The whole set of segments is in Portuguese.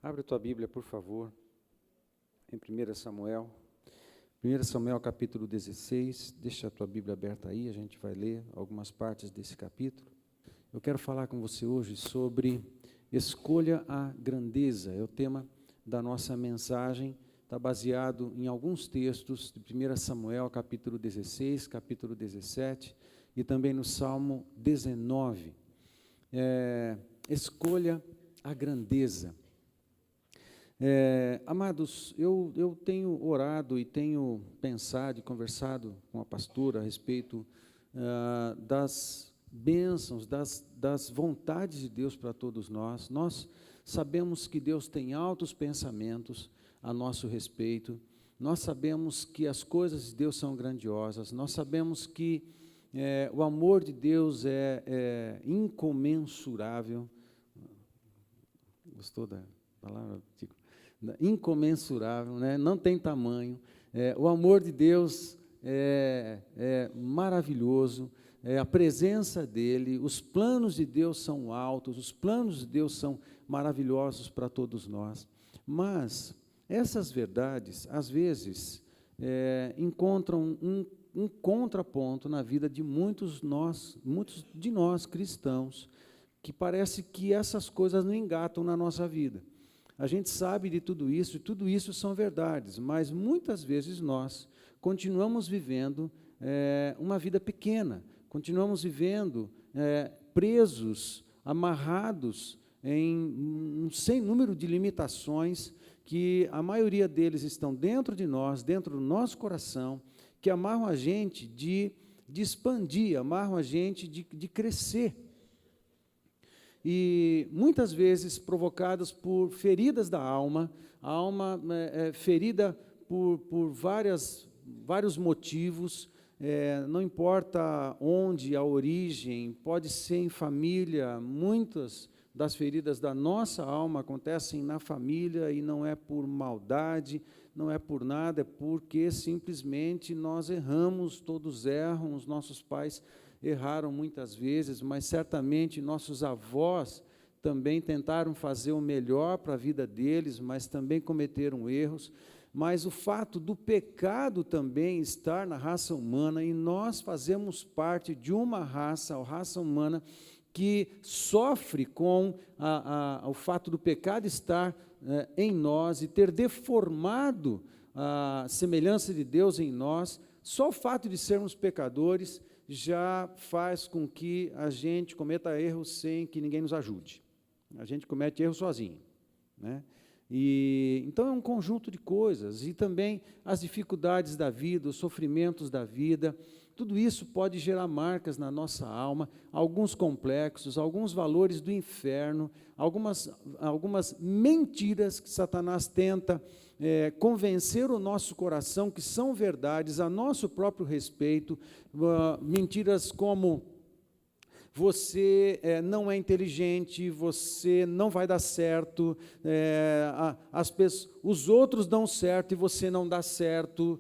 Abre a tua Bíblia, por favor, em 1 Samuel. 1 Samuel, capítulo 16. Deixa a tua Bíblia aberta aí, a gente vai ler algumas partes desse capítulo. Eu quero falar com você hoje sobre escolha a grandeza. É o tema da nossa mensagem. Está baseado em alguns textos de 1 Samuel, capítulo 16, capítulo 17 e também no Salmo 19. Escolha a grandeza. Amados, eu tenho orado e tenho pensado e conversado com a pastora a respeito das bênçãos, das vontades de Deus para todos nós. Nós sabemos que Deus tem altos pensamentos a nosso respeito, nós sabemos que as coisas de Deus são grandiosas, nós sabemos que o amor de Deus é incomensurável. Gostou da palavra, Tico? Incomensurável, né? Não tem tamanho. O amor de Deus é maravilhoso, a presença dEle, os planos de Deus são altos, os planos de Deus são maravilhosos para todos nós. Mas essas verdades, às vezes, encontram um contraponto na vida de muitos de nós cristãos, que parece que essas coisas não engatam na nossa vida. A gente sabe de tudo isso, e tudo isso são verdades, mas muitas vezes nós continuamos vivendo uma vida pequena, continuamos vivendo presos, amarrados em um sem número de limitações, que a maioria deles estão dentro de nós, dentro do nosso coração, que amarram a gente de expandir, amarram a gente de crescer. E muitas vezes provocadas por feridas da alma, a alma ferida por vários motivos, não importa onde a origem, pode ser em família. Muitas das feridas da nossa alma acontecem na família e não é por maldade, não é por nada, é porque simplesmente nós erramos, todos erram, os nossos pais erraram muitas vezes, mas certamente nossos avós também tentaram fazer o melhor para a vida deles, mas também cometeram erros. Mas o fato do pecado também estar na raça humana, e nós fazemos parte de uma raça, a raça humana, que sofre com o fato do pecado estar em nós e ter deformado a semelhança de Deus em nós. Só o fato de sermos pecadores já faz com que a gente cometa erros sem que ninguém nos ajude. A gente comete erros sozinho, né? E então é um conjunto de coisas, e também as dificuldades da vida, os sofrimentos da vida, tudo isso pode gerar marcas na nossa alma, alguns complexos, alguns valores do inferno, algumas mentiras que Satanás tenta convencer o nosso coração que são verdades a nosso próprio respeito. Mentiras como: você não é inteligente, você não vai dar certo, os outros dão certo e você não dá certo,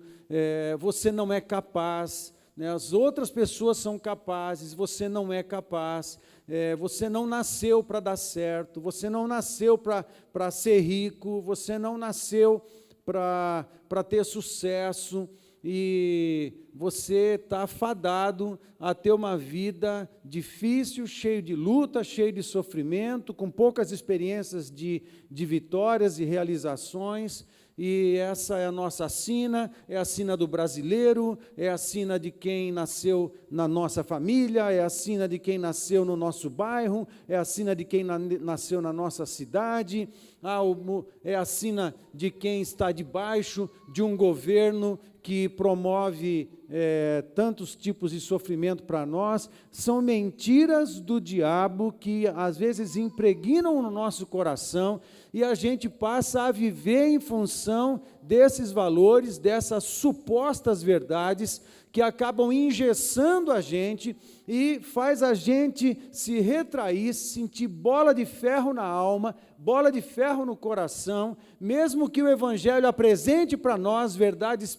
você não é capaz, né? As outras pessoas são capazes, você não é capaz, você não nasceu para dar certo, você não nasceu para ser rico, você não nasceu para ter sucesso, e você está fadado a ter uma vida difícil, cheio de luta, cheio de sofrimento, com poucas experiências de vitórias e realizações. E essa é a nossa sina, é a sina do brasileiro, é a sina de quem nasceu na nossa família, é a sina de quem nasceu no nosso bairro, é a sina de quem nasceu na nossa cidade, é a sina de quem está debaixo de um governo que promove tantos tipos de sofrimento para nós. São mentiras do diabo que às vezes impregnam no nosso coração, e a gente passa a viver em função desses valores, dessas supostas verdades que acabam engessando a gente e faz a gente se retrair, sentir bola de ferro na alma, bola de ferro no coração, mesmo que o Evangelho apresente para nós verdades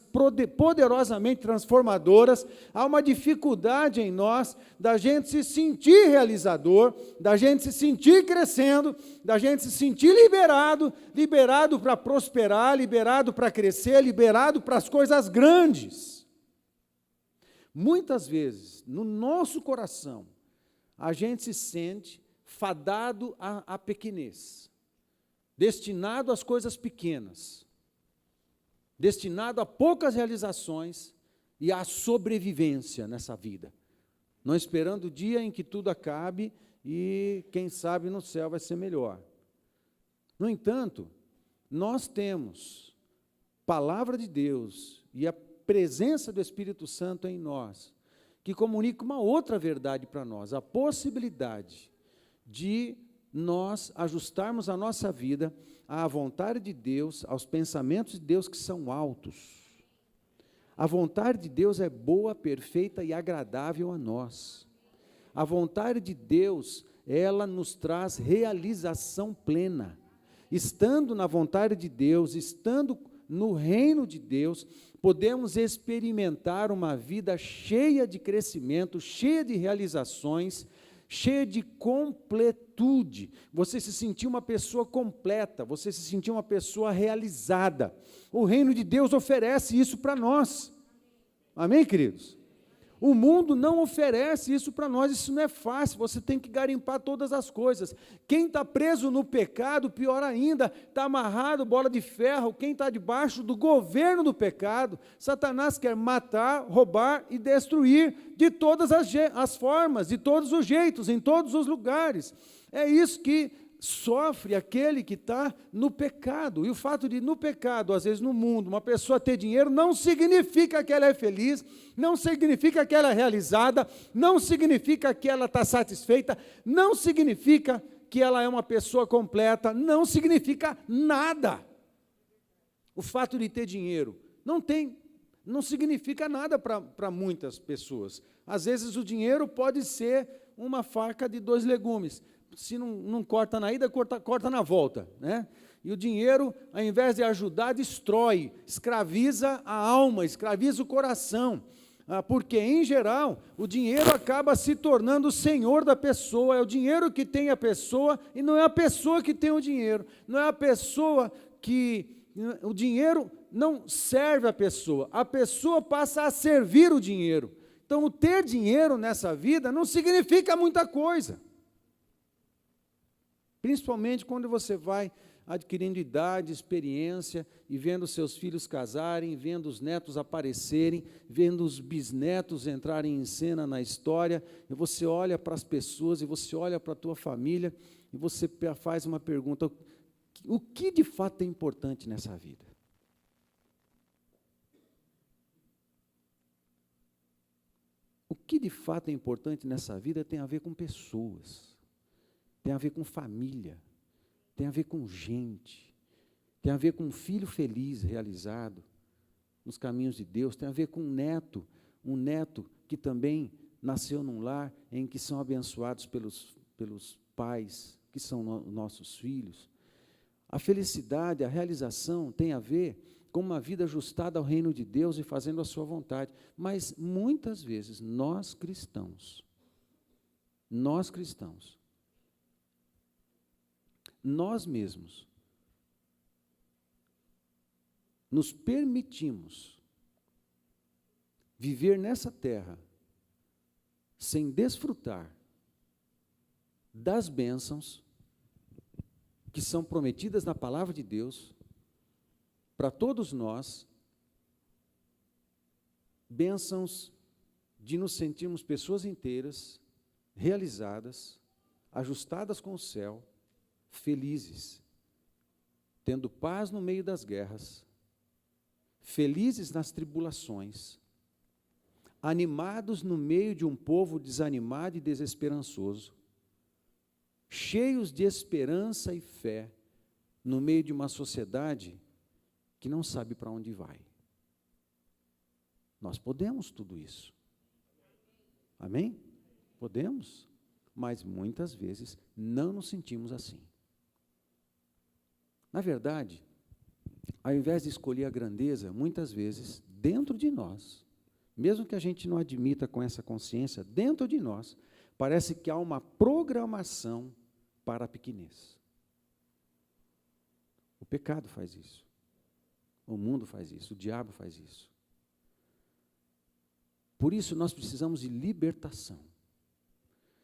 poderosamente transformadoras, há uma dificuldade em nós da gente se sentir realizador, da gente se sentir crescendo, da gente se sentir liberado para prosperar, liberado para crescer, liberado para as coisas grandes. Muitas vezes, no nosso coração, a gente se sente fadado à pequenez, destinado às coisas pequenas, destinado a poucas realizações e à sobrevivência nessa vida, não esperando o dia em que tudo acabe e, quem sabe, no céu vai ser melhor. No entanto, nós temos palavra de Deus e a presença do Espírito Santo em nós, que comunica uma outra verdade para nós, a possibilidade de nós ajustarmos a nossa vida à vontade de Deus, aos pensamentos de Deus que são altos. A vontade de Deus é boa, perfeita e agradável a nós. A vontade de Deus, ela nos traz realização plena. Estando na vontade de Deus, estando no reino de Deus, podemos experimentar uma vida cheia de crescimento, cheia de realizações, cheia de completude. Você se sentir uma pessoa completa, você se sentir uma pessoa realizada. O reino de Deus oferece isso para nós. Amém, queridos? O mundo não oferece isso para nós, isso não é fácil, você tem que garimpar todas as coisas. Quem está preso no pecado, pior ainda, está amarrado, bola de ferro, quem está debaixo do governo do pecado, Satanás quer matar, roubar e destruir de todas as formas, de todos os jeitos, em todos os lugares. É isso que sofre aquele que está no pecado, e o fato de no pecado, às vezes no mundo, uma pessoa ter dinheiro, não significa que ela é feliz, não significa que ela é realizada, não significa que ela está satisfeita, não significa que ela é uma pessoa completa, não significa nada. O fato de ter dinheiro não significa nada para muitas pessoas. Às vezes o dinheiro pode ser uma faca de 2 legumes, se não corta na ida, corta na volta, né? E o dinheiro, ao invés de ajudar, destrói, escraviza a alma, escraviza o coração, porque, em geral, o dinheiro acaba se tornando o senhor da pessoa, é o dinheiro que tem a pessoa, e não é a pessoa que tem o dinheiro, não é a pessoa que... O dinheiro não serve a pessoa passa a servir o dinheiro. Então, o ter dinheiro nessa vida não significa muita coisa. Principalmente quando você vai adquirindo idade, experiência, e vendo seus filhos casarem, vendo os netos aparecerem, vendo os bisnetos entrarem em cena na história, e você olha para as pessoas, e você olha para a tua família, e você faz uma pergunta: o que de fato é importante nessa vida? O que de fato é importante nessa vida tem a ver com pessoas. Tem a ver com família, tem a ver com gente, tem a ver com um filho feliz, realizado nos caminhos de Deus, tem a ver com um neto que também nasceu num lar em que são abençoados pelos pais, que são nossos filhos. A felicidade, a realização tem a ver com uma vida ajustada ao reino de Deus e fazendo a sua vontade. Mas, muitas vezes, nós cristãos, nós mesmos nos permitimos viver nessa terra sem desfrutar das bênçãos que são prometidas na palavra de Deus para todos nós, bênçãos de nos sentirmos pessoas inteiras, realizadas, ajustadas com o céu, felizes, tendo paz no meio das guerras, felizes nas tribulações, animados no meio de um povo desanimado e desesperançoso, cheios de esperança e fé, no meio de uma sociedade que não sabe para onde vai. Nós podemos tudo isso. Amém? Podemos, mas muitas vezes não nos sentimos assim. Na verdade, ao invés de escolher a grandeza, muitas vezes, dentro de nós, mesmo que a gente não admita com essa consciência, dentro de nós, parece que há uma programação para a pequenez. O pecado faz isso. O mundo faz isso, o diabo faz isso. Por isso nós precisamos de libertação.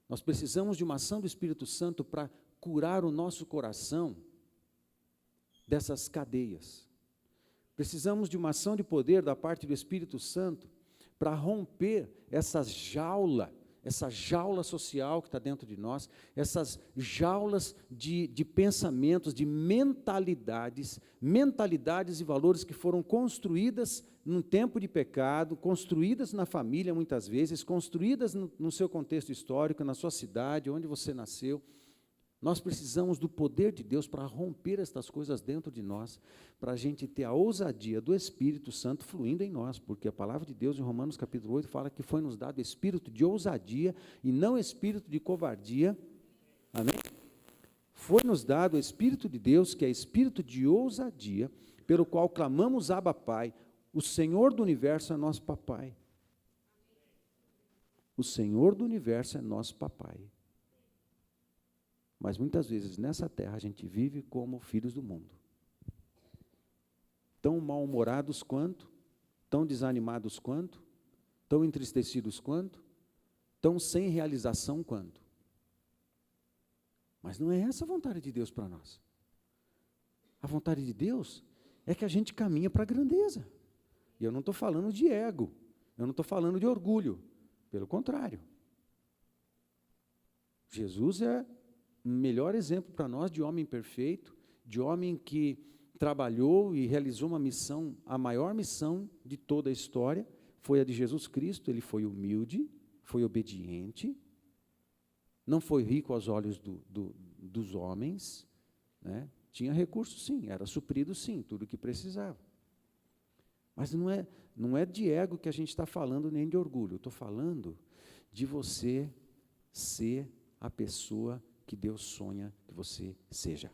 Nós precisamos de uma ação do Espírito Santo para curar o nosso coração dessas cadeias. Precisamos de uma ação de poder da parte do Espírito Santo para romper essa jaula social que está dentro de nós, essas jaulas de pensamentos, de mentalidades e valores que foram construídas num tempo de pecado, construídas na família muitas vezes, construídas no seu contexto histórico, na sua cidade, onde você nasceu. Nós precisamos do poder de Deus para romper estas coisas dentro de nós, para a gente ter a ousadia do Espírito Santo fluindo em nós, porque a palavra de Deus em Romanos capítulo 8 fala que foi nos dado espírito de ousadia e não espírito de covardia. Amém? Foi nos dado o Espírito de Deus, que é espírito de ousadia, pelo qual clamamos Abba Pai. O Senhor do universo é nosso papai. O Senhor do universo é nosso papai. Mas muitas vezes nessa terra a gente vive como filhos do mundo. Tão mal-humorados quanto, tão desanimados quanto, tão entristecidos quanto, tão sem realização quanto. Mas não é essa a vontade de Deus para nós. A vontade de Deus é que a gente caminha para a grandeza. E eu não estou falando de ego, eu não estou falando de orgulho, pelo contrário. Jesus é o melhor exemplo para nós de homem perfeito, de homem que trabalhou e realizou uma missão, a maior missão de toda a história, foi a de Jesus Cristo. Ele foi humilde, foi obediente, não foi rico aos olhos dos homens, né? Tinha recursos sim, era suprido sim, tudo o que precisava. Mas não é de ego que a gente está falando, nem de orgulho, eu estou falando de você ser a pessoa que Deus sonha que você seja.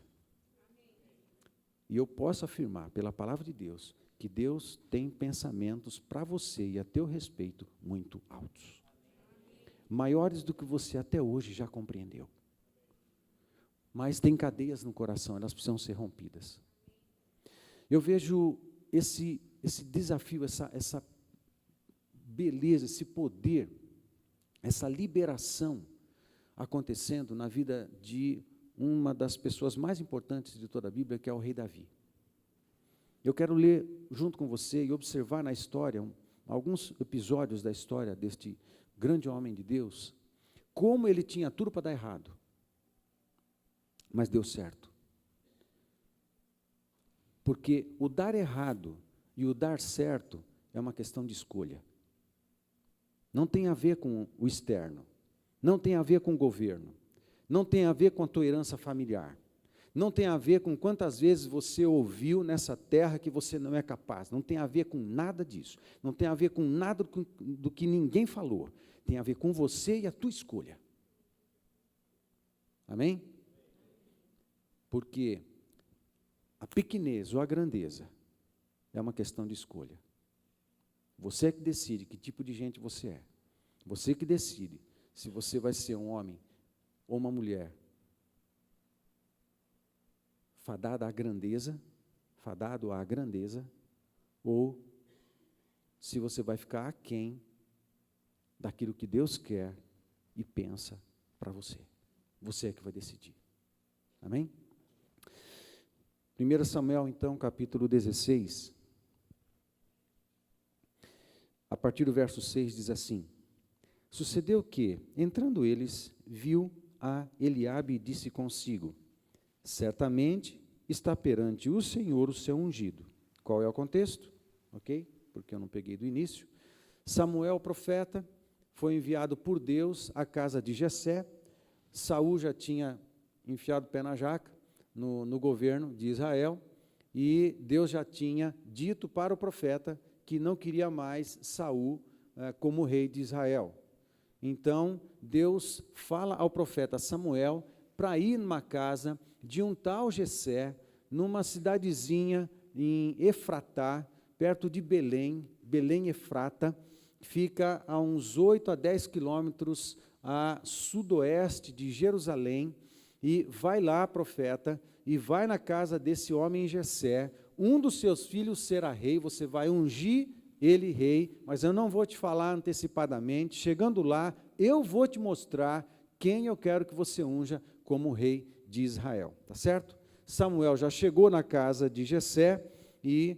E eu posso afirmar, pela palavra de Deus, que Deus tem pensamentos para você e a teu respeito muito altos. Maiores do que você até hoje já compreendeu. Mas tem cadeias no coração, elas precisam ser rompidas. Eu vejo esse desafio, essa beleza, esse poder, essa liberação acontecendo na vida de uma das pessoas mais importantes de toda a Bíblia, que é o rei Davi. Eu quero ler junto com você e observar na história, alguns episódios da história deste grande homem de Deus, como ele tinha tudo para dar errado, mas deu certo. Porque o dar errado e o dar certo é uma questão de escolha. Não tem a ver com o externo, não tem a ver com o governo, não tem a ver com a tua herança familiar, não tem a ver com quantas vezes você ouviu nessa terra que você não é capaz, não tem a ver com nada disso, não tem a ver com nada do que ninguém falou, tem a ver com você e a tua escolha. Amém? Porque a pequenez ou a grandeza é uma questão de escolha. Você é que decide que tipo de gente você é. Você que decide se você vai ser um homem ou uma mulher fadado à grandeza, ou se você vai ficar aquém daquilo que Deus quer e pensa para você. Você é que vai decidir. Amém? 1 Samuel, então, capítulo 16, a partir do verso 6, diz assim: Sucedeu que, entrando eles, viu a Eliabe e disse consigo: certamente está perante o Senhor o seu ungido. Qual é o contexto? Ok? Porque eu não peguei do início. Samuel, o profeta, foi enviado por Deus à casa de Jessé. Saul já tinha enfiado o pé na jaca no governo de Israel. e Deus já tinha dito para o profeta que não queria mais Saul como rei de Israel. Então, Deus fala ao profeta Samuel para ir numa casa de um tal Jessé, numa cidadezinha em Efratá, perto de Belém, Belém-Efrata, fica a uns 8 a 10 quilômetros a sudoeste de Jerusalém, e vai lá, profeta, e vai na casa desse homem Jessé, um dos seus filhos será rei, você vai ungir ele rei, mas eu não vou te falar antecipadamente, chegando lá, eu vou te mostrar quem eu quero que você unja como rei de Israel, tá certo? Samuel já chegou na casa de Jessé, e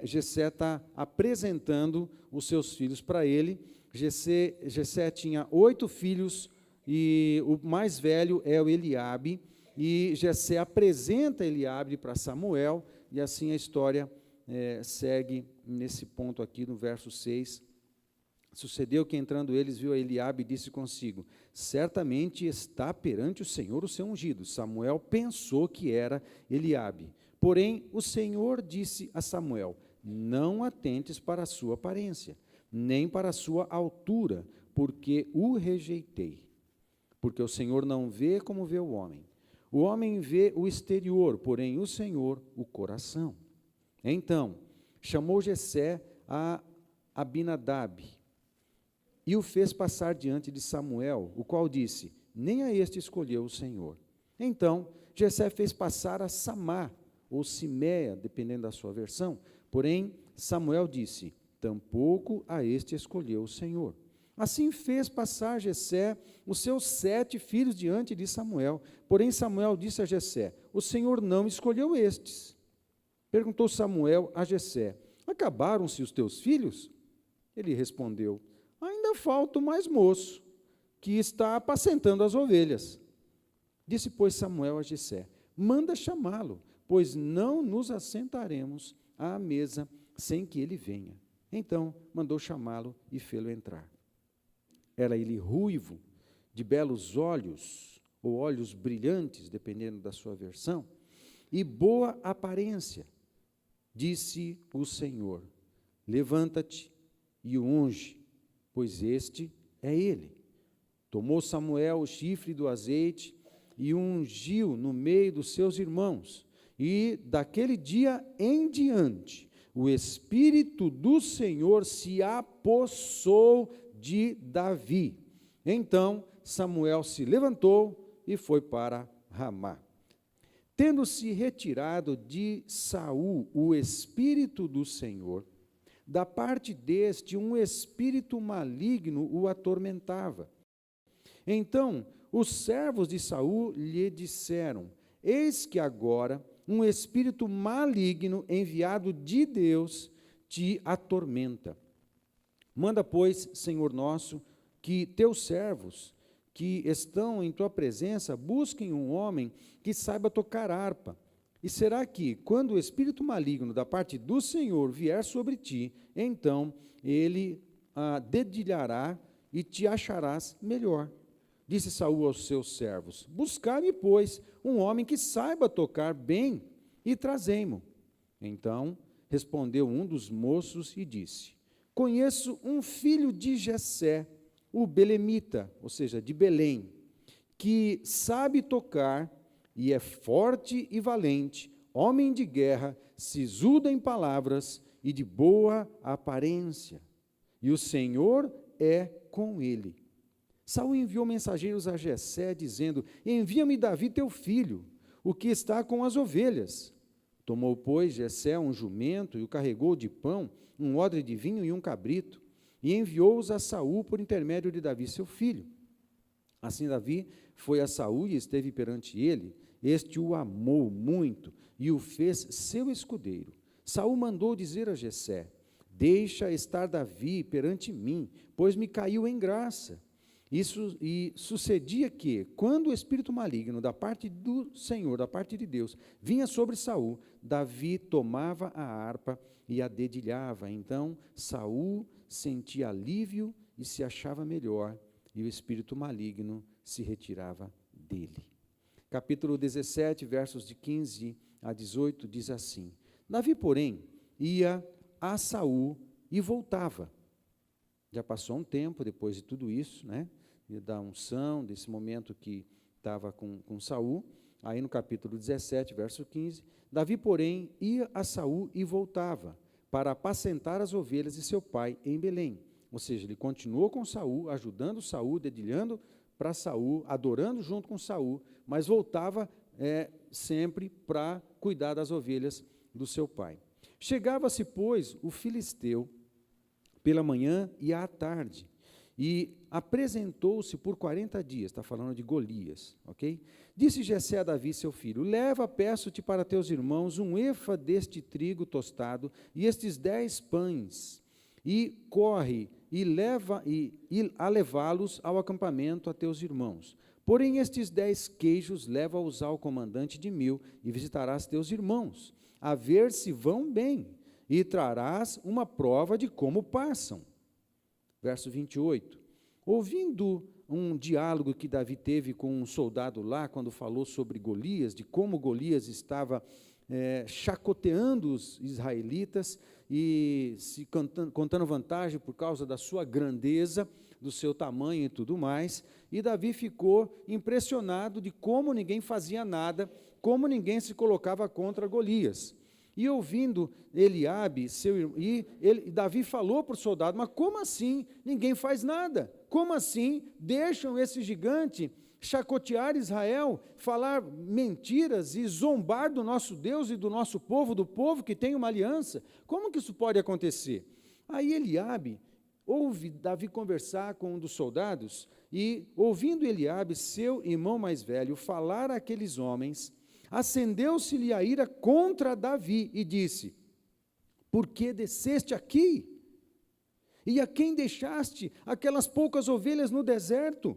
Jessé está apresentando os seus filhos para ele. Jessé tinha 8 filhos, e o mais velho é o Eliabe, e Jessé apresenta Eliabe para Samuel, e assim a história segue nesse ponto aqui no verso 6. Sucedeu que, entrando eles, viu a Eliabe e disse consigo: certamente está perante o Senhor o seu ungido. Samuel pensou que era Eliabe. Porém, o Senhor disse a Samuel: não atentes para a sua aparência, nem para a sua altura, porque o rejeitei. Porque o Senhor não vê como vê o homem. O homem vê o exterior, porém o Senhor o coração. Então, chamou Jessé a Abinadab e o fez passar diante de Samuel, o qual disse: nem a este escolheu o Senhor. Então, Jessé fez passar a Samá, ou Simeia, dependendo da sua versão, porém Samuel disse: tampouco a este escolheu o Senhor. Assim fez passar Jessé os seus 7 filhos diante de Samuel, porém Samuel disse a Jessé: o Senhor não escolheu estes. Perguntou Samuel a Jessé: acabaram-se os teus filhos? Ele respondeu: ainda falta o mais moço, que está apacentando as ovelhas. Disse, pois, Samuel a Jessé: manda chamá-lo, pois não nos assentaremos à mesa sem que ele venha. Então mandou chamá-lo e fê-lo entrar. Era ele ruivo, de belos olhos, ou olhos brilhantes, dependendo da sua versão, e boa aparência. Disse o Senhor: levanta-te e o unge, pois este é ele. Tomou Samuel o chifre do azeite e o ungiu no meio dos seus irmãos. E daquele dia em diante, o Espírito do Senhor se apossou de Davi. Então Samuel se levantou e foi para Ramá. Tendo-se retirado de Saul o Espírito do Senhor, da parte deste um espírito maligno o atormentava. Então os servos de Saul lhe disseram: eis que agora um espírito maligno enviado de Deus te atormenta. Manda, pois, Senhor nosso, que teus servos que estão em tua presença busquem um homem que saiba tocar harpa. E será que, quando o espírito maligno da parte do Senhor vier sobre ti, então ele dedilhará e te acharás melhor. Disse Saul aos seus servos: buscai-me, pois, um homem que saiba tocar bem, e trazei-mo. Então respondeu um dos moços e disse: conheço um filho de Jessé, o belemita, ou seja, de Belém, que sabe tocar e é forte e valente, homem de guerra, sisudo em palavras e de boa aparência. E o Senhor é com ele. Saul enviou mensageiros a Jessé, dizendo: envia-me Davi teu filho, o que está com as ovelhas. Tomou, pois, Jessé um jumento e o carregou de pão, um odre de vinho e um cabrito, e enviou-os a Saul por intermédio de Davi seu filho. Assim Davi foi a Saul e esteve perante ele. Este o amou muito e o fez seu escudeiro. Saul mandou dizer a Jessé: deixa estar Davi perante mim, pois me caiu em graça. E sucedia que, quando o espírito maligno da parte do Senhor, da parte de Deus, vinha sobre Saul, Davi tomava a harpa e a dedilhava. Então Saul sentia alívio e se achava melhor, e o espírito maligno se retirava dele. Capítulo 17, versos de 15 a 18, diz assim: Davi, porém, ia a Saul e voltava. Já passou um tempo depois de tudo isso, né? Da unção, desse momento que estava com Saul. Aí no capítulo 17, verso 15, Davi, porém, ia a Saul e voltava para apacentar as ovelhas de seu pai em Belém. Ou seja, ele continuou com Saul, ajudando Saul, dedilhando para Saul, adorando junto com Saul, mas voltava sempre para cuidar das ovelhas do seu pai. Chegava-se, pois, o filisteu pela manhã e à tarde, e apresentou-se por 40 dias, está falando de Golias, ok? Disse Jessé a Davi, seu filho, leva, peço-te para teus irmãos, um efa deste trigo tostado, e estes 10 pães, e corre, a levá-los ao acampamento a teus irmãos. Porém, estes 10 queijos leva-os ao comandante de 1000, e visitarás teus irmãos, a ver se vão bem, e trarás uma prova de como passam. Verso 28. Ouvindo um diálogo que Davi teve com um soldado lá, quando falou sobre Golias, de como Golias estava chacoteando os israelitas e se contando vantagem por causa da sua grandeza, do seu tamanho e tudo mais, e Davi ficou impressionado de como ninguém fazia nada, como ninguém se colocava contra Golias. E ouvindo Eliabe, Davi falou para o soldado, mas como assim ninguém faz nada? Como assim deixam esse gigante chacotear Israel, falar mentiras e zombar do nosso Deus e do nosso povo, do povo que tem uma aliança? Como que isso pode acontecer? Aí Eliabe ouve Davi conversar com um dos soldados, e ouvindo Eliabe, seu irmão mais velho, falar àqueles homens, acendeu-se-lhe a ira contra Davi e disse, por que desceste aqui? E a quem deixaste aquelas poucas ovelhas no deserto?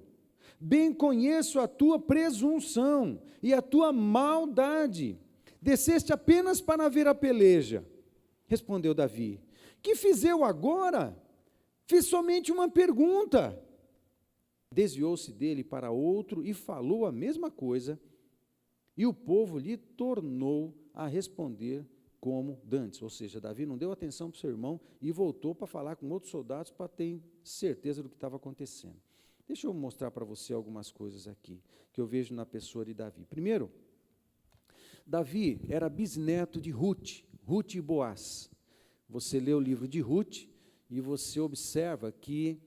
Bem conheço a tua presunção e a tua maldade. Desceste apenas para ver a peleja. Respondeu Davi, que fiz eu agora? Fiz somente uma pergunta. Desviou-se dele para outro e falou a mesma coisa, e o povo lhe tornou a responder como dantes. Ou seja, Davi não deu atenção para o seu irmão e voltou para falar com outros soldados para ter certeza do que estava acontecendo. Deixa eu mostrar para você algumas coisas aqui, que eu vejo na pessoa de Davi. Primeiro, Davi era bisneto de Ruth e Boaz. Você lê o livro de Ruth e você observa que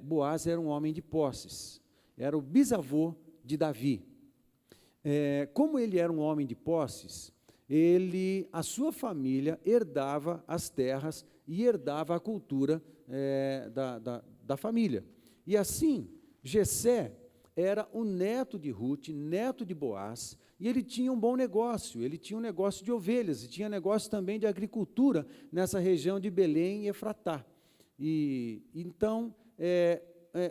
Boaz era um homem de posses, era o bisavô de Davi. Como ele era um homem de posses, a sua família herdava as terras e herdava a cultura da família. E assim, Jessé era o neto de Ruth, neto de Boaz, e ele tinha um bom negócio, ele tinha um negócio de ovelhas, e tinha negócio também de agricultura nessa região de Belém e Efratá. E então,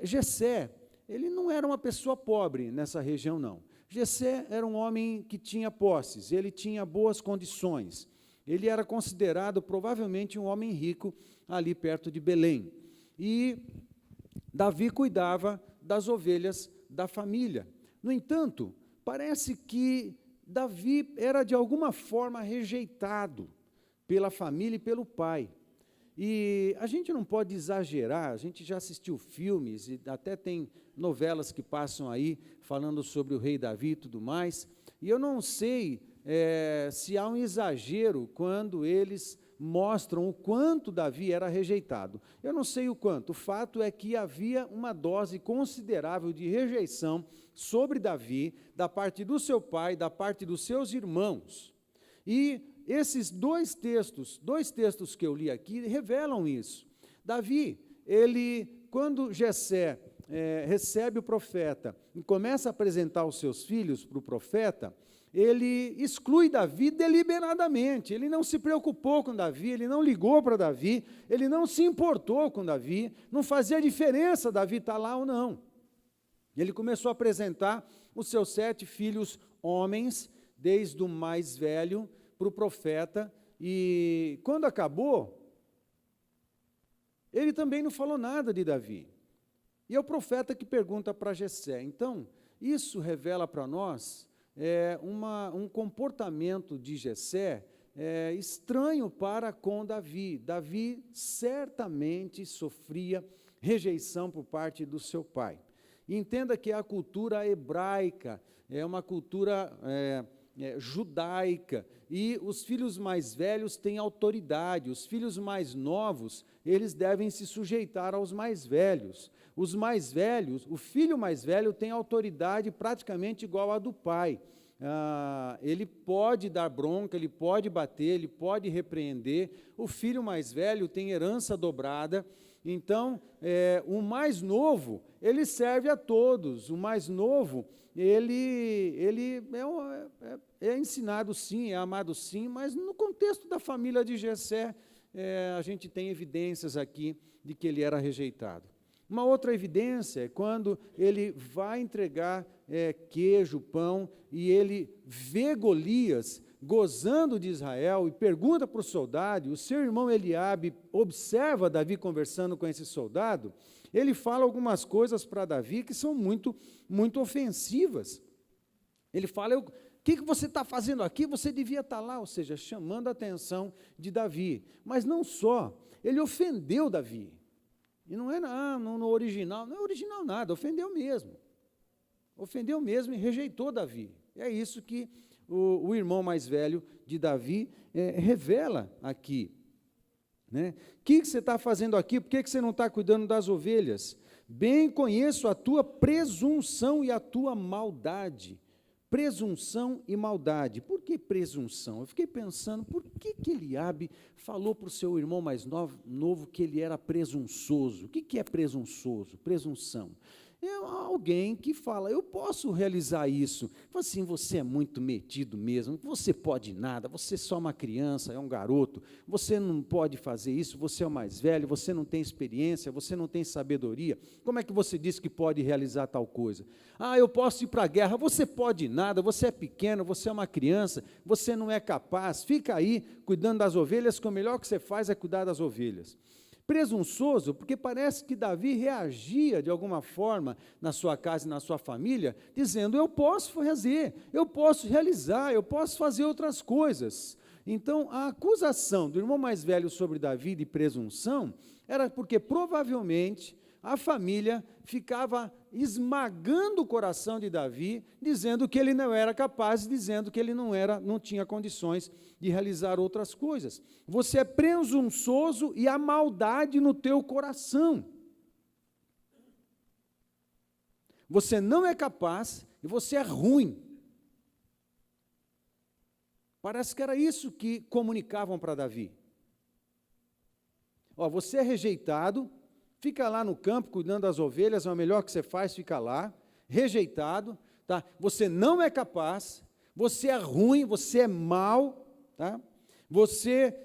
Jessé, ele não era uma pessoa pobre nessa região, não. Jessé era um homem que tinha posses, ele tinha boas condições, ele era considerado provavelmente um homem rico ali perto de Belém. E Davi cuidava das ovelhas da família. No entanto, parece que Davi era de alguma forma rejeitado pela família e pelo pai. E a gente não pode exagerar, a gente já assistiu filmes e até tem novelas que passam aí falando sobre o rei Davi e tudo mais, e eu não sei se há um exagero quando eles mostram o quanto Davi era rejeitado. Eu não sei o quanto, o fato é que havia uma dose considerável de rejeição sobre Davi, da parte do seu pai, da parte dos seus irmãos. E esses dois textos que eu li aqui, revelam isso. Davi, quando Jessé recebe o profeta e começa a apresentar os seus filhos para o profeta, ele exclui Davi deliberadamente, ele não se preocupou com Davi, ele não ligou para Davi, ele não se importou com Davi, não fazia diferença Davi estar lá ou não. Ele começou a apresentar os seus 7 filhos homens, desde o mais velho, para o profeta, e quando acabou, ele também não falou nada de Davi. E é o profeta que pergunta para Jessé. Então, isso revela para nós um comportamento de Jessé estranho para com Davi. Davi certamente sofria rejeição por parte do seu pai. E entenda que a cultura hebraica é uma cultura judaica, e os filhos mais velhos têm autoridade, os filhos mais novos, eles devem se sujeitar aos mais velhos. Os mais velhos, o filho mais velho tem autoridade praticamente igual à do pai. Ele pode dar bronca, ele pode bater, ele pode repreender. O filho mais velho tem herança dobrada. Então, o mais novo, ele serve a todos. O mais novo, ele é ensinado sim, é amado sim, mas no contexto da família de Jessé, a gente tem evidências aqui de que ele era rejeitado. Uma outra evidência é quando ele vai entregar queijo, pão, e ele vê Golias gozando de Israel e pergunta para o soldado, o seu irmão Eliabe observa Davi conversando com esse soldado, ele fala algumas coisas para Davi que são muito, muito ofensivas. Ele fala, o que você está fazendo aqui? Você devia estar lá, ou seja, chamando a atenção de Davi. Mas não só, ele ofendeu Davi. E não é no original, não é original nada, ofendeu mesmo. Ofendeu mesmo e rejeitou Davi. É isso que o irmão mais velho de Davi revela aqui. Né? O que você está fazendo aqui? Por que você não está cuidando das ovelhas? Bem conheço a tua presunção e a tua maldade. Presunção e maldade. Por que presunção? Eu fiquei pensando, por que Eliabe falou para o seu irmão mais novo que ele era presunçoso? O que é presunçoso? Presunção. É alguém que fala, eu posso realizar isso. Fala assim, você é muito metido mesmo, você pode nada, você é só uma criança, é um garoto, você não pode fazer isso, você é o mais velho, você não tem experiência, você não tem sabedoria. Como é que você diz que pode realizar tal coisa? Eu posso ir para a guerra, você pode nada, você é pequeno, você é uma criança, você não é capaz, fica aí cuidando das ovelhas, que o melhor que você faz é cuidar das ovelhas. Presunçoso, porque parece que Davi reagia de alguma forma na sua casa e na sua família, dizendo, eu posso fazer, eu posso realizar, eu posso fazer outras coisas. Então, a acusação do irmão mais velho sobre Davi de presunção, era porque provavelmente a família ficava esmagando o coração de Davi, dizendo que ele não era capaz, dizendo que ele não tinha condições de realizar outras coisas. Você é presunçoso e há maldade no teu coração. Você não é capaz e você é ruim. Parece que era isso que comunicavam para Davi. Você é rejeitado, fica lá no campo cuidando das ovelhas, é o melhor que você faz, fica lá, rejeitado, tá? Você não é capaz, você é ruim, você é mau, tá? Você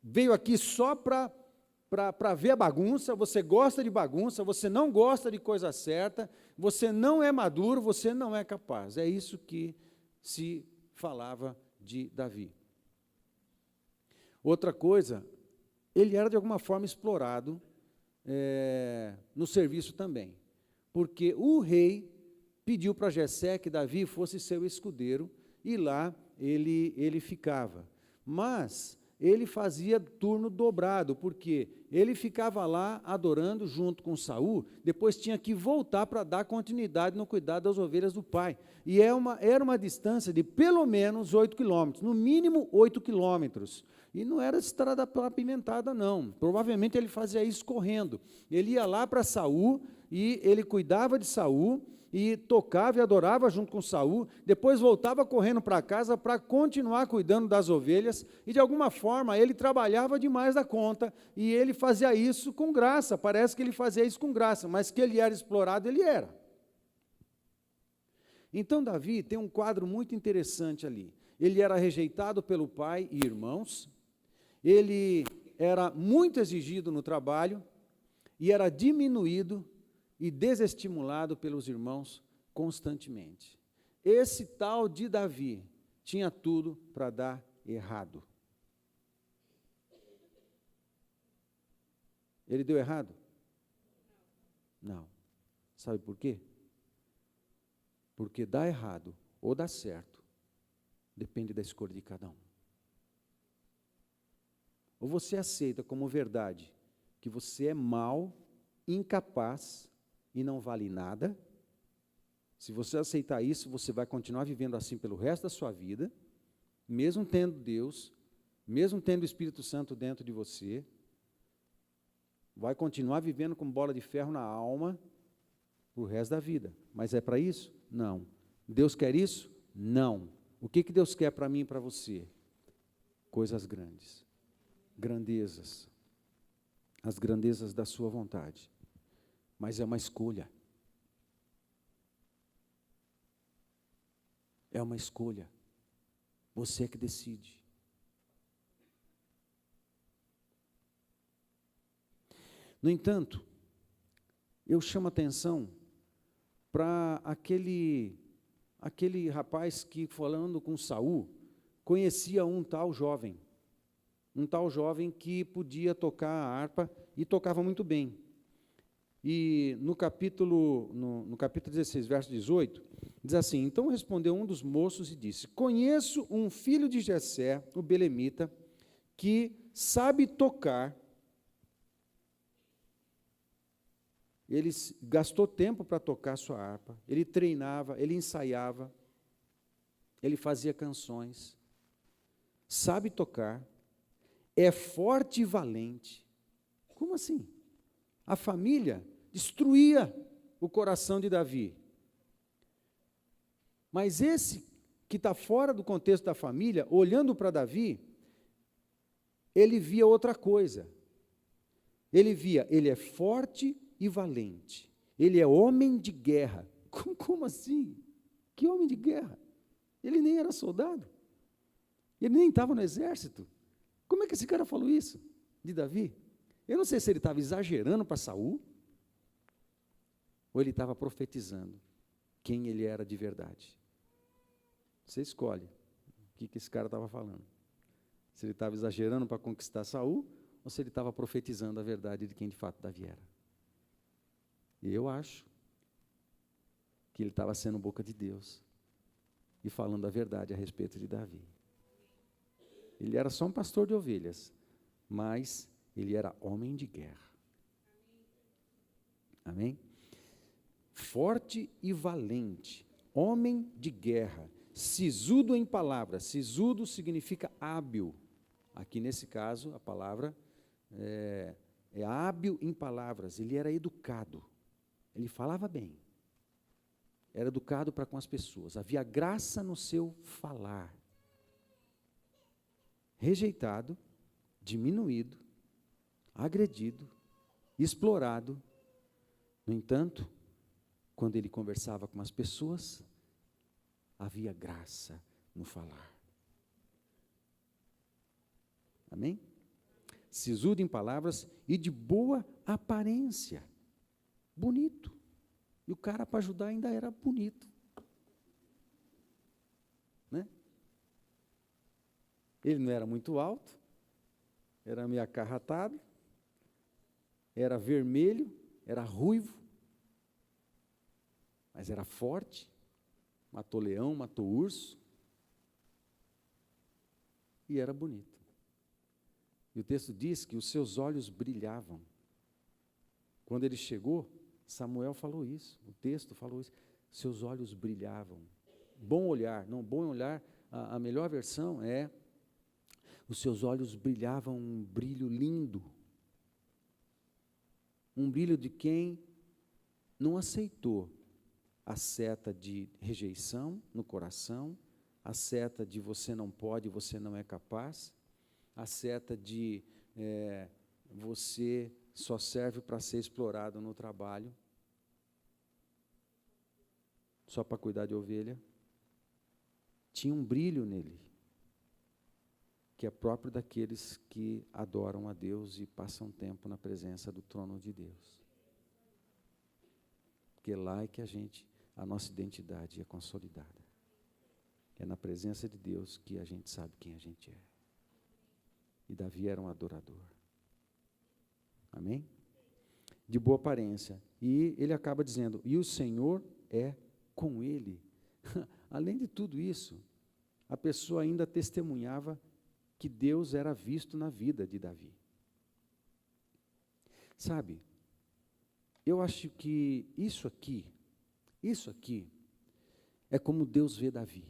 veio aqui só para ver a bagunça, você gosta de bagunça, você não gosta de coisa certa, você não é maduro, você não é capaz. É isso que se falava de Davi. Outra coisa, ele era de alguma forma explorado no serviço também, porque o rei pediu para Jessé que Davi fosse seu escudeiro, e lá ele ficava. Mas ele fazia turno dobrado, porque ele ficava lá adorando junto com Saul, depois tinha que voltar para dar continuidade no cuidado das ovelhas do pai. E era uma distância de pelo menos 8 quilômetros, no mínimo 8 quilômetros. E não era estrada pavimentada, não. Provavelmente ele fazia isso correndo. Ele ia lá para Saul, e ele cuidava de Saul, e tocava e adorava junto com Saul, depois voltava correndo para casa para continuar cuidando das ovelhas, e de alguma forma ele trabalhava demais da conta, e ele fazia isso com graça, parece que ele fazia isso com graça, mas que ele era explorado, ele era. Então Davi tem um quadro muito interessante ali. Ele era rejeitado pelo pai e irmãos, ele era muito exigido no trabalho, e era diminuído e desestimulado pelos irmãos constantemente. Esse tal de Davi tinha tudo para dar errado. Ele deu errado? Não. Sabe por quê? Porque dá errado ou dá certo Depende da escolha de cada um. Ou você aceita como verdade que você é mau, incapaz e não vale nada. Se você aceitar isso, você vai continuar vivendo assim pelo resto da sua vida, mesmo tendo Deus, mesmo tendo o Espírito Santo dentro de você, vai continuar vivendo com bola de ferro na alma o resto da vida. Mas é para isso? Não. Deus quer isso? Não. O que Deus quer para mim e para você? Coisas grandes, grandezas, as grandezas da sua vontade. Mas é uma escolha. É uma escolha. Você é que decide. No entanto, eu chamo a atenção para aquele rapaz que, falando com Saul, conhecia um tal jovem que podia tocar a harpa e tocava muito bem. E no capítulo 16, verso 18, diz assim: então respondeu um dos moços e disse: conheço um filho de Jessé, o belemita, que sabe tocar. Ele gastou tempo para tocar sua harpa, ele treinava, ele ensaiava, ele fazia canções, sabe tocar, é forte e valente. Como assim? A família destruía o coração de Davi. Mas esse que está fora do contexto da família, olhando para Davi, ele via outra coisa. Ele via, ele é forte e valente. Ele é homem de guerra. Como assim? Que homem de guerra? Ele nem era soldado. Ele nem estava no exército. Como é que esse cara falou isso de Davi? Eu não sei se ele estava exagerando para Saul, ou ele estava profetizando quem ele era de verdade. Você escolhe o que esse cara estava falando. Se ele estava exagerando para conquistar Saul, ou se ele estava profetizando a verdade de quem de fato Davi era. E eu acho que ele estava sendo boca de Deus e falando a verdade a respeito de Davi. Ele era só um pastor de ovelhas, mas ele era homem de guerra. Amém? Forte e valente, homem de guerra, sisudo em palavras. Sisudo significa hábil. Aqui nesse caso, a palavra é hábil em palavras. Ele era educado, ele falava bem, era educado para com as pessoas, havia graça no seu falar. Rejeitado, diminuído, agredido, explorado. No entanto, quando ele conversava com as pessoas, havia graça no falar. Amém? Sisudo em palavras e de boa aparência. Bonito. E o cara, para ajudar, ainda era bonito. Né? Ele não era muito alto, era meio acarratado, era vermelho, era ruivo, mas era forte, matou leão, matou urso, e era bonito. E o texto diz que os seus olhos brilhavam. Quando ele chegou, Samuel falou isso, o texto falou isso, seus olhos brilhavam. Bom olhar, a melhor versão é, os seus olhos brilhavam um brilho lindo, um brilho de quem não aceitou a seta de rejeição no coração, a seta de você não pode, você não é capaz, a seta de você só serve para ser explorado no trabalho, só para cuidar de ovelha. Tinha um brilho nele, que é próprio daqueles que adoram a Deus e passam tempo na presença do trono de Deus. Porque lá é que a nossa identidade é consolidada. É na presença de Deus que a gente sabe quem a gente é. E Davi era um adorador. Amém? De boa aparência. E ele acaba dizendo, e o Senhor é com ele. Além de tudo isso, a pessoa ainda testemunhava que Deus era visto na vida de Davi. Sabe, eu acho que isso aqui é como Deus vê Davi.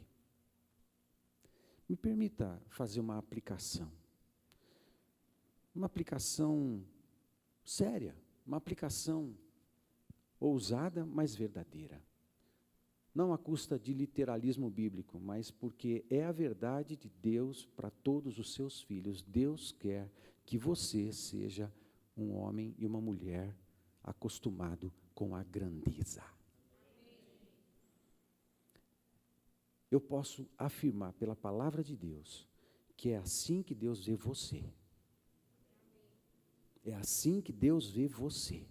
Me permita fazer uma aplicação séria, uma aplicação ousada, mas verdadeira. Não à custa de literalismo bíblico, mas porque é a verdade de Deus para todos os seus filhos. Deus quer que você seja um homem e uma mulher acostumado com a grandeza. Eu posso afirmar pela palavra de Deus que é assim que Deus vê você. É assim que Deus vê você.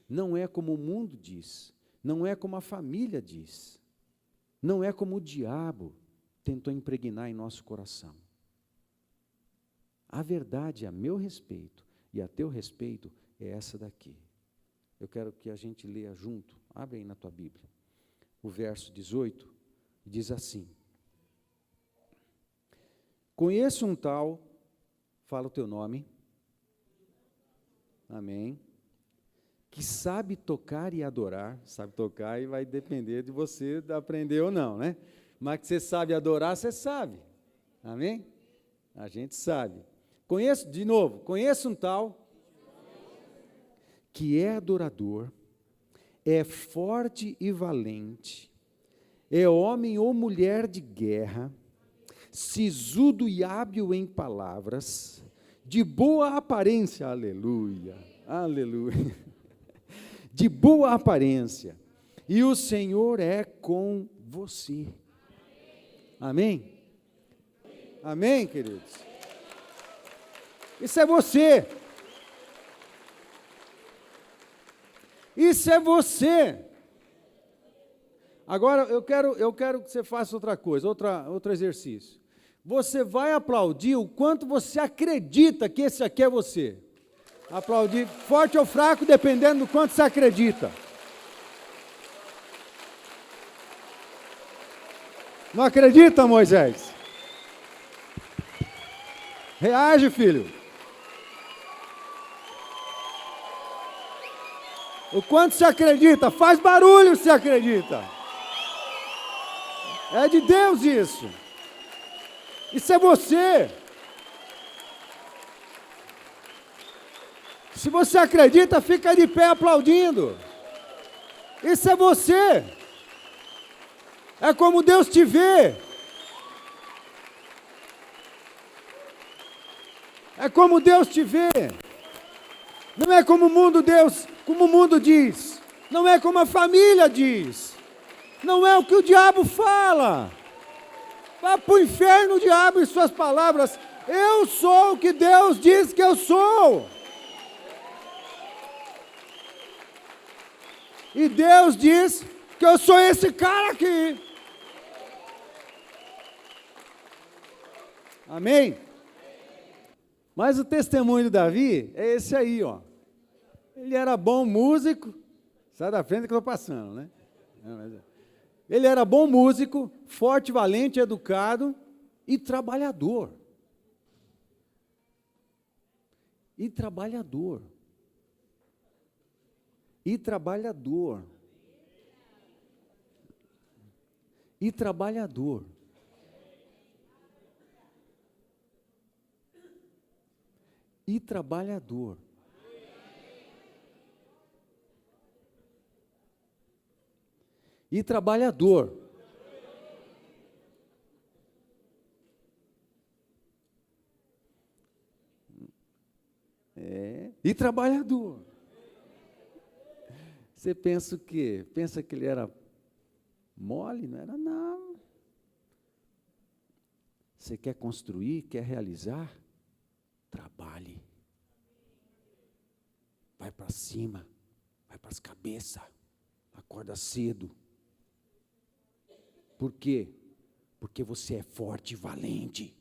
Não é como o mundo diz, não é como a família diz, não é como o diabo tentou impregnar em nosso coração. A verdade a meu respeito e a teu respeito é essa daqui. Eu quero que a gente leia junto, abre aí na tua Bíblia, o verso 18, diz assim: conheço um tal, fala o teu nome, amém, que sabe tocar e adorar, sabe tocar e vai depender de você aprender ou não, né? Mas que você sabe adorar, você sabe, amém? A gente sabe. Conheço um tal, que é adorador, é forte e valente, é homem ou mulher de guerra, sisudo e hábil em palavras, de boa aparência, aleluia, aleluia, de boa aparência, e o Senhor é com você. Amém? Amém, queridos? Isso é você. Isso é você. Agora, eu quero que você faça outra coisa, outro exercício. Você vai aplaudir o quanto você acredita que esse aqui é você. Aplaudir forte ou fraco, dependendo do quanto você acredita. Não acredita, Moisés? Reage, filho. O quanto você acredita? Faz barulho se acredita. É de Deus isso. Isso é você. Se você acredita, fica de pé aplaudindo. Isso é você. É como Deus te vê. É como Deus te vê. Não é como o mundo diz. Não é como a família diz. Não é o que o diabo fala. Vá para o inferno, o diabo, e suas palavras. Eu sou o que Deus diz que eu sou. E Deus diz que eu sou esse cara aqui. Amém? Mas o testemunho de Davi é esse aí, ó. Ele era bom músico. Sai da frente que eu estou passando, né? Ele era bom músico, forte, valente, educado e trabalhador. E trabalhador. E trabalhador. E trabalhador. E trabalhador. E trabalhador. E trabalhador. Você pensa o quê? Pensa que ele era mole? Não era, não. Você quer construir, quer realizar? Trabalhe. Vai para cima, vai para as cabeças, acorda cedo. Por quê? Porque você é forte e valente.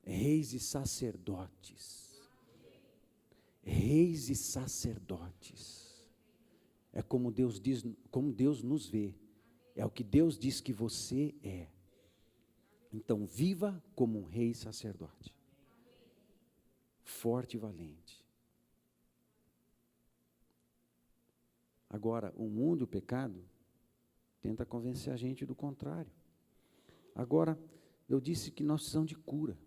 Reis e sacerdotes. Reis e sacerdotes. É como Deus diz, como Deus nos vê. É o que Deus diz que você é. Então, viva como um rei sacerdote. Forte e valente. Agora, o mundo e o pecado tenta convencer a gente do contrário. Agora, eu disse que nós precisamos de cura.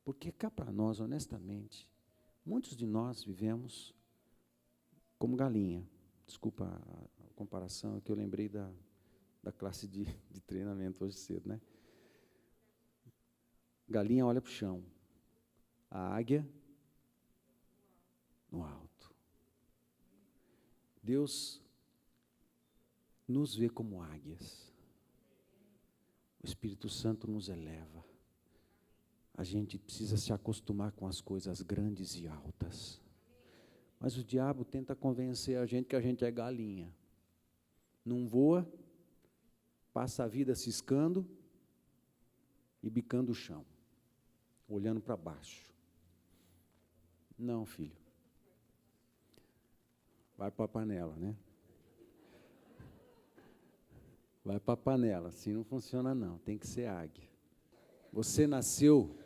Porque cá para nós, honestamente, muitos de nós vivemos como galinha. Desculpa a comparação, é que eu lembrei da classe de treinamento hoje cedo, né? Galinha olha para o chão, a águia no alto. Deus nos vê como águias. O Espírito Santo nos eleva. A gente precisa se acostumar com as coisas grandes e altas. Mas o diabo tenta convencer a gente que a gente é galinha. Não voa, passa a vida ciscando e bicando o chão, olhando para baixo. Não, filho. Vai para a panela, né? Vai para a panela, assim não funciona não, tem que ser águia. Você nasceu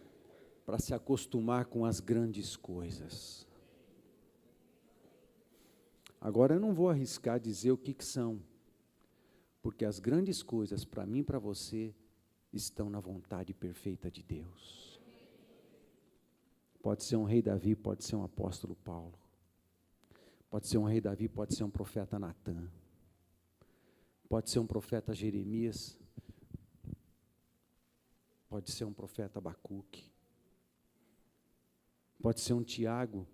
para se acostumar com as grandes coisas. Agora eu não vou arriscar dizer o que são, porque as grandes coisas para mim e para você estão na vontade perfeita de Deus. Pode ser um rei Davi, pode ser um apóstolo Paulo, pode ser um rei Davi, pode ser um profeta Natã, pode ser um profeta Jeremias, pode ser um profeta Abacuque, pode ser um Tiago,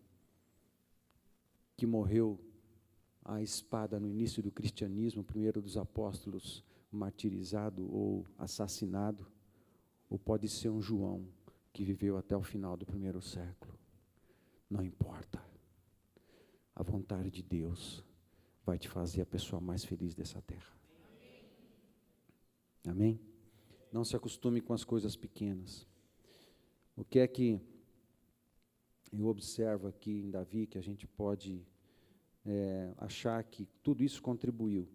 que morreu à espada no início do cristianismo, o primeiro dos apóstolos martirizado ou assassinado, ou pode ser um João, que viveu até o final do primeiro século. Não importa. A vontade de Deus vai te fazer a pessoa mais feliz dessa terra. Amém? Não se acostume com as coisas pequenas. O que é que eu observo aqui em Davi, que a gente pode achar que tudo isso contribuiu?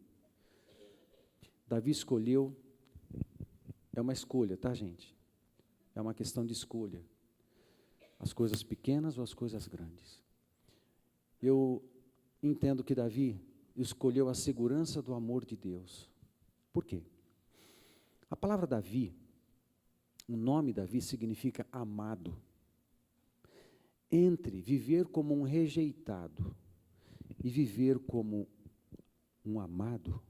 Davi escolheu, é uma escolha, tá, gente? É uma questão de escolha. As coisas pequenas ou as coisas grandes. Eu entendo que Davi escolheu a segurança do amor de Deus. Por quê? A palavra Davi, o nome Davi significa amado. Entre viver como um rejeitado e viver como um amado,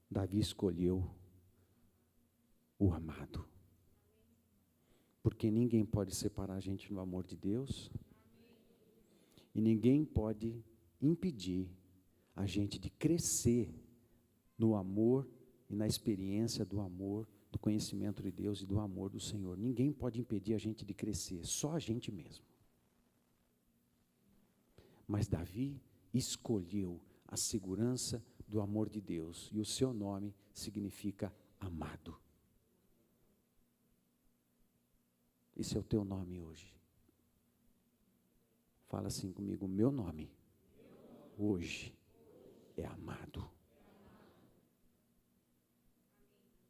Davi escolheu o amado. Porque ninguém pode separar a gente do amor de Deus. E ninguém pode impedir a gente de crescer no amor e na experiência do amor, do conhecimento de Deus e do amor do Senhor. Ninguém pode impedir a gente de crescer, só a gente mesmo. Mas Davi escolheu a segurança do amor de Deus, e o seu nome significa amado. Esse é o teu nome hoje. Fala assim comigo: o meu nome hoje é amado.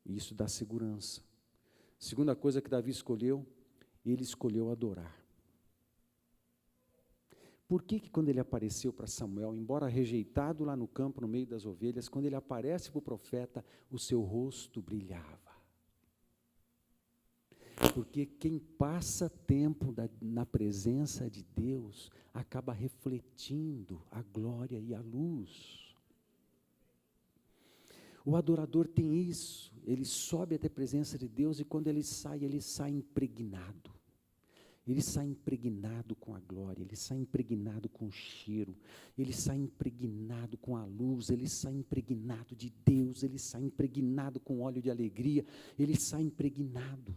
E isso dá segurança. Segunda coisa que Davi escolheu, ele escolheu adorar. Por que quando ele apareceu para Samuel, embora rejeitado lá no campo, no meio das ovelhas, quando ele aparece para o profeta, o seu rosto brilhava? Porque quem passa tempo na presença de Deus, acaba refletindo a glória e a luz. O adorador tem isso, ele sobe até a presença de Deus, e quando ele sai impregnado. Ele sai impregnado com a glória, ele sai impregnado com o cheiro, ele sai impregnado com a luz, ele sai impregnado de Deus, ele sai impregnado com óleo de alegria, ele sai impregnado.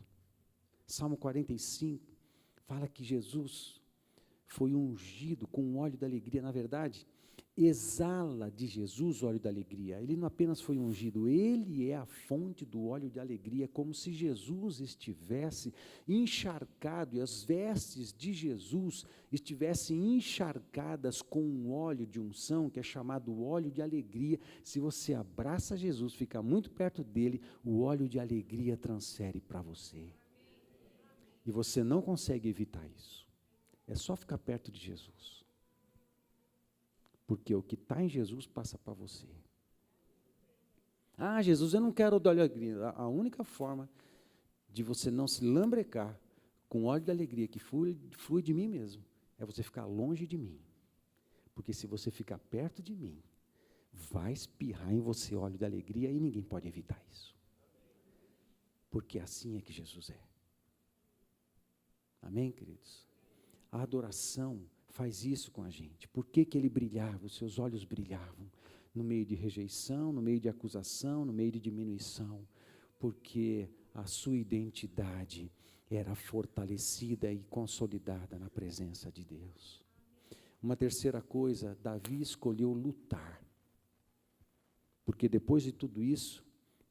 Salmo 45 fala que Jesus foi ungido com o óleo da alegria. Na verdade, exala de Jesus o óleo da alegria. Ele não apenas foi ungido, ele é a fonte do óleo de alegria, como se Jesus estivesse encharcado e as vestes de Jesus estivessem encharcadas com um óleo de unção, que é chamado óleo de alegria. Se você abraça Jesus, fica muito perto dele, o óleo de alegria transfere para você. E você não consegue evitar isso. É só ficar perto de Jesus. Porque o que está em Jesus passa para você. Ah, Jesus, eu não quero óleo de alegria. A única forma de você não se lambrecar com óleo de alegria que flui de mim mesmo, é você ficar longe de mim. Porque se você ficar perto de mim, vai espirrar em você óleo de alegria e ninguém pode evitar isso. Porque assim é que Jesus é. Amém, queridos? A adoração faz isso com a gente. Por que que ele brilhava? Os seus olhos brilhavam no meio de rejeição, no meio de acusação, no meio de diminuição, porque a sua identidade era fortalecida e consolidada na presença de Deus. Uma terceira coisa, Davi escolheu lutar, porque depois de tudo isso,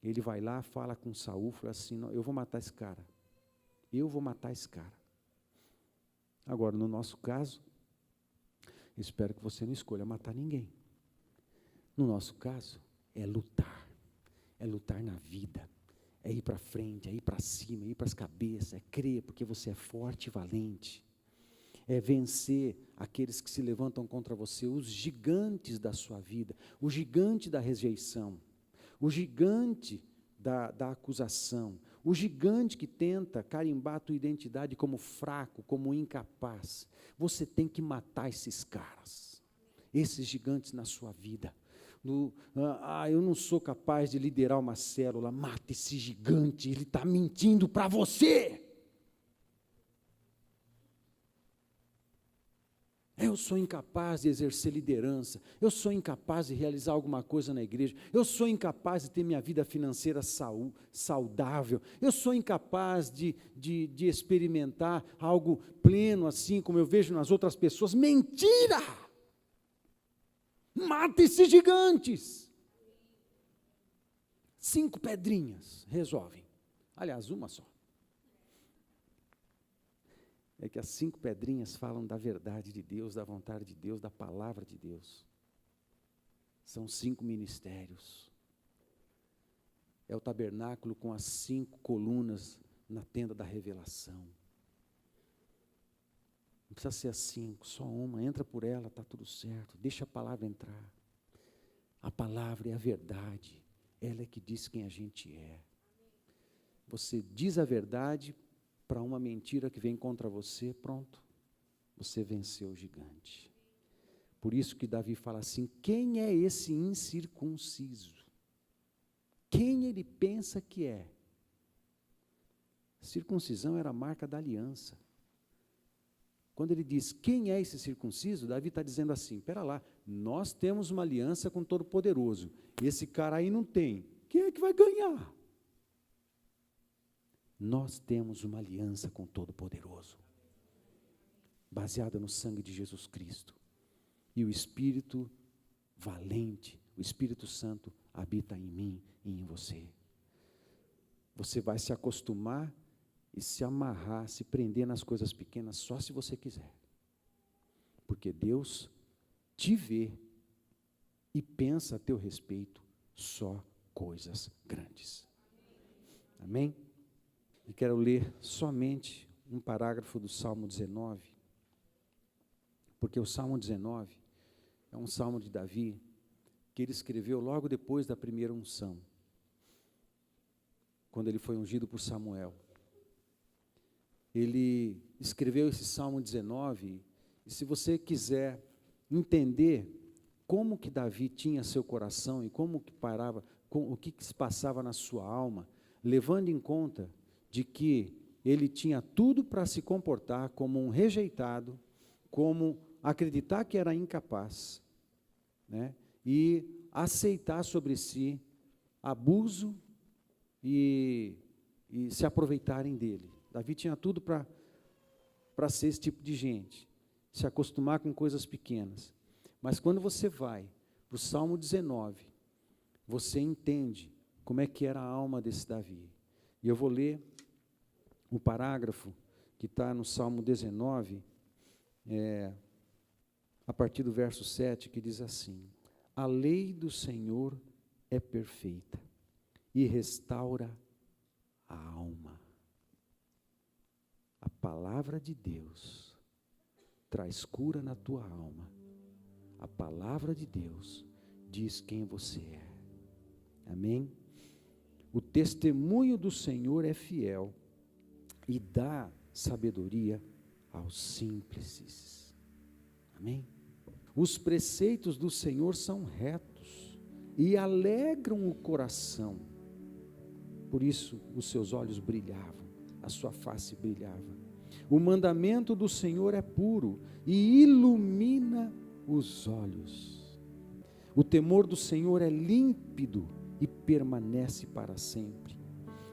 ele vai lá, fala com Saul, fala assim, não, eu vou matar esse cara, eu vou matar esse cara. Agora, no nosso caso, espero que você não escolha matar ninguém. No nosso caso, é lutar na vida, é ir para frente, é ir para cima, é ir para as cabeças, é crer porque você é forte e valente, é vencer aqueles que se levantam contra você, os gigantes da sua vida, o gigante da rejeição, o gigante da acusação, o gigante que tenta carimbar a tua identidade como fraco, como incapaz. Você tem que matar esses caras, esses gigantes na sua vida. Eu não sou capaz de liderar uma célula. Mata esse gigante, ele está mentindo para você. Eu sou incapaz de exercer liderança, eu sou incapaz de realizar alguma coisa na igreja, eu sou incapaz de ter minha vida financeira saudável, eu sou incapaz de experimentar algo pleno assim como eu vejo nas outras pessoas. Mentira! Mata esses gigantes. 5 pedrinhas resolvem, aliás, uma só. É que as 5 pedrinhas falam da verdade de Deus, da vontade de Deus, da palavra de Deus. São 5 ministérios. É o tabernáculo com as 5 colunas na tenda da revelação. Não precisa ser as 5, só uma, entra por ela, está tudo certo, deixa a palavra entrar. A palavra é a verdade, ela é que diz quem a gente é. Você diz a verdade para uma mentira que vem contra você, pronto, você venceu o gigante. Por isso que Davi fala assim, quem é esse incircunciso? Quem ele pensa que é? Circuncisão era a marca da aliança. Quando ele diz, quem é esse circunciso? Davi está dizendo assim, espera lá, nós temos uma aliança com o Todo-Poderoso, esse cara aí não tem, quem é que vai ganhar? Nós temos uma aliança com o Todo-Poderoso, baseada no sangue de Jesus Cristo. E o Espírito valente, o Espírito Santo, habita em mim e em você. Você vai se acostumar e se amarrar, se prender nas coisas pequenas, só se você quiser. Porque Deus te vê e pensa a teu respeito só coisas grandes. Amém? E quero ler somente um parágrafo do Salmo 19, porque o Salmo 19 é um salmo de Davi, que ele escreveu logo depois da primeira unção, quando ele foi ungido por Samuel. Ele escreveu esse Salmo 19, e se você quiser entender como que Davi tinha seu coração, e como que parava, o que se passava na sua alma, levando em conta de que ele tinha tudo para se comportar como um rejeitado, como acreditar que era incapaz, né? E aceitar sobre si abuso e se aproveitarem dele. Davi tinha tudo para ser esse tipo de gente, se acostumar com coisas pequenas. Mas quando você vai para o Salmo 19, você entende como é que era a alma desse Davi. E eu vou ler o parágrafo que está no Salmo 19, a partir do verso 7, que diz assim: a lei do Senhor é perfeita e restaura a alma. A palavra de Deus traz cura na tua alma. A palavra de Deus diz quem você é. Amém? O testemunho do Senhor é fiel e dá sabedoria aos simples. Amém? Os preceitos do Senhor são retos e alegram o coração. Por isso os seus olhos brilhavam, a sua face brilhava. O mandamento do Senhor é puro e ilumina os olhos. O temor do Senhor é límpido e permanece para sempre.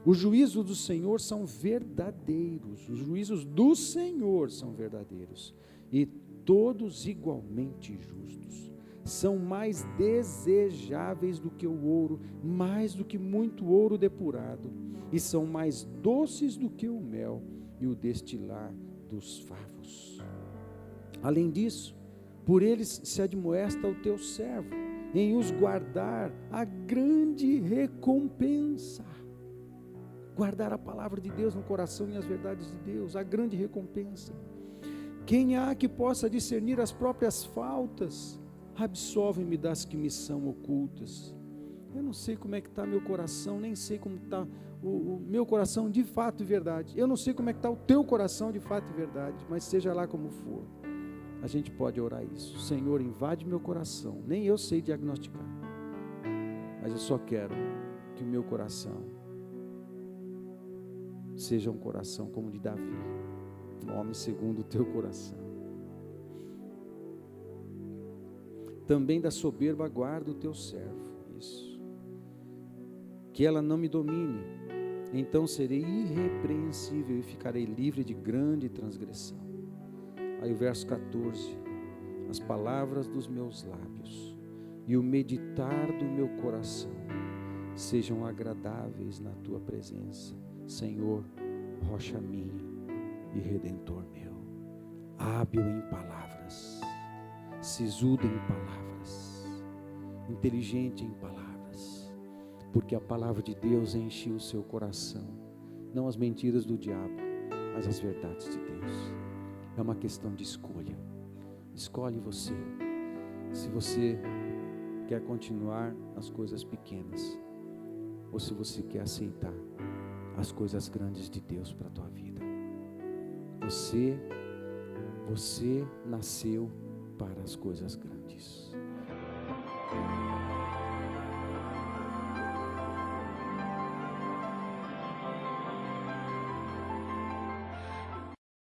Os juízos do Senhor são verdadeiros, os juízos do Senhor são verdadeiros e todos igualmente justos. São mais desejáveis do que o ouro, mais do que muito ouro depurado, e são mais doces do que o mel e o destilar dos favos. Além disso, por eles se admoesta o teu servo, em os guardar a grande recompensa. Guardar a palavra de Deus no coração e as verdades de Deus, a grande recompensa. Quem há que possa discernir as próprias faltas? Absolve-me das que me são ocultas. Eu não sei como é que está meu coração, nem sei como está o meu coração de fato e verdade. Eu não sei como é que está o teu coração de fato e verdade, mas seja lá como for, a gente pode orar isso. Senhor, invade meu coração. Nem eu sei diagnosticar, mas eu só quero que o meu coração seja um coração como o de Davi, um homem segundo o teu coração. Também da soberba guarda o teu servo, isso, que ela não me domine, então serei irrepreensível e ficarei livre de grande transgressão. Aí o verso 14, as palavras dos meus lábios e o meditar do meu coração sejam agradáveis na tua presença, Senhor, rocha minha e redentor meu, hábil em palavras, sisudo em palavras, inteligente em palavras, porque a palavra de Deus enche o seu coração, não as mentiras do diabo, mas as verdades de Deus. É uma questão de escolha. Escolhe você, se você quer continuar nas coisas pequenas, ou se você quer aceitar as coisas grandes de Deus para a tua vida. Você nasceu para as coisas grandes.